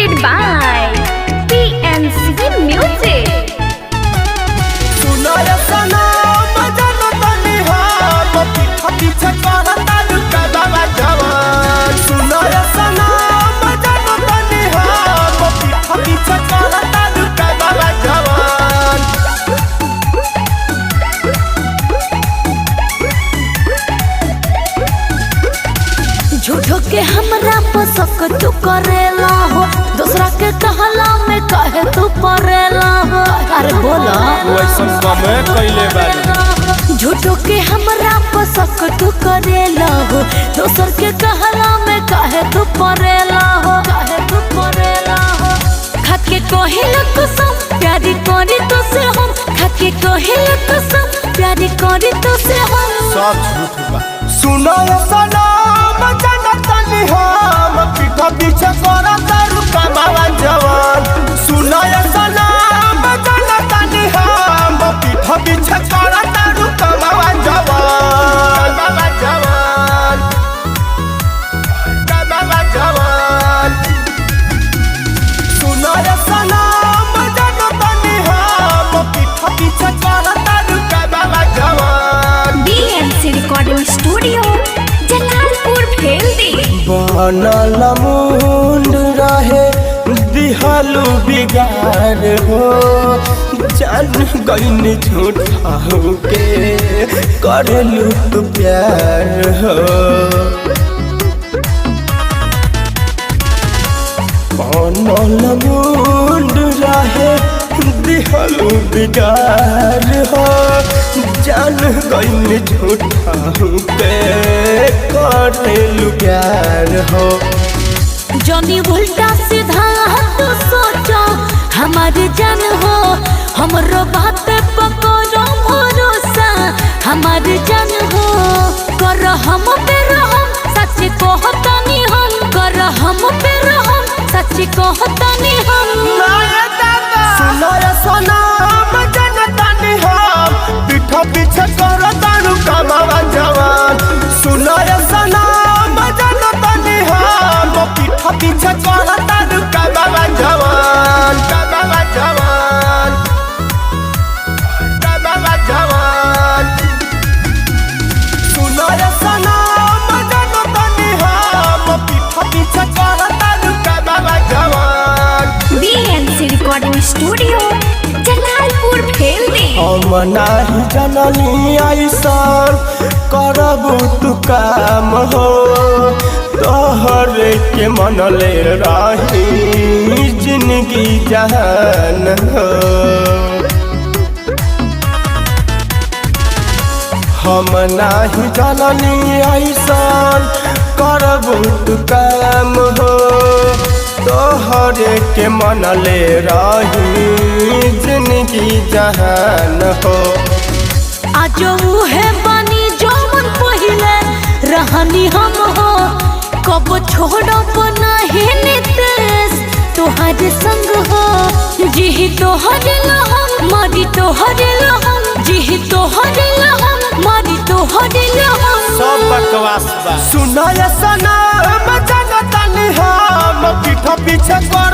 presented by PNC Music. झूठो के हमरा पसक तू करेला हो, दूसरा के कहला में कहे तू परेला हो। अरे बोला वैसन कमे कइले बारी। झूठो के हमरा पसक तू करेला हो, दूसर के कहला में कहे तू परेला हो, कहे तू परेला हो। खाके कहिल कसम प्यारी करी तो से हम, खाके कहिल कसम प्यारी करी तो से हम। सब झूठ बा। सुनो सनम जनतनी हम पीठा पीछे करा तारू कमावा जवान। सुनो सनम जनतनी हम पीठा पीछे करा तारू कमावा जवान। कमावा जवान कमावा जवान। सुनो सनम जनतनी हम पीठा पीछे करा तारू कमावा जवान। BNC Recording Studio, Jalalpur Bheldi. बनल मुंड रहे दिहलू बिगार हो, जान गईन झूठा के करेलू तू प्यार हो। बनल मुंड रहे दिहलू बिगार हो, जान गईन झूठा के करेलू प्यार हो। जनी उल्टा सीधा तो सोचो हमारे जान हो, हमरो बात पकड़ो भरोसा हमारे जान हो। कर हम पे रहम सच कहतनी हम, कर हम पे रहम सच कहतनी हम। सुनो सनम जनतनी हम पीठा पीछे कर तारू कमावा जवान। सुनो सनम जनतनी हम पीठा पीछे कर तारू कमावा जवान। कमावा जवान कमावा जवान। सुनो सनम जनतनी हम पीठा पीछे कर तारू कमावा जवान। BNC Recording Studio, Jalalpur Bheldi. हम नाही जननी ऐसन करबू तू काम हो, तोहरे के मनले रही जिंदगी जहान हो। हम नाही जननी ऐसन करबू तू काम हो, तोहरे के मनले रही जिंदगी जहान हो। आज उहे बनी जौन पहिले रहनी हम हो, कब छोड़ब नहीं नितेश तोहरे संग हो। जी तोहरे लहम मारी तोहरे लहम, जी तोहरे लहम मारी तोहरे लहम। सब बकवास बा। सुनो सनम जनतनी हम पीठा पीछे कर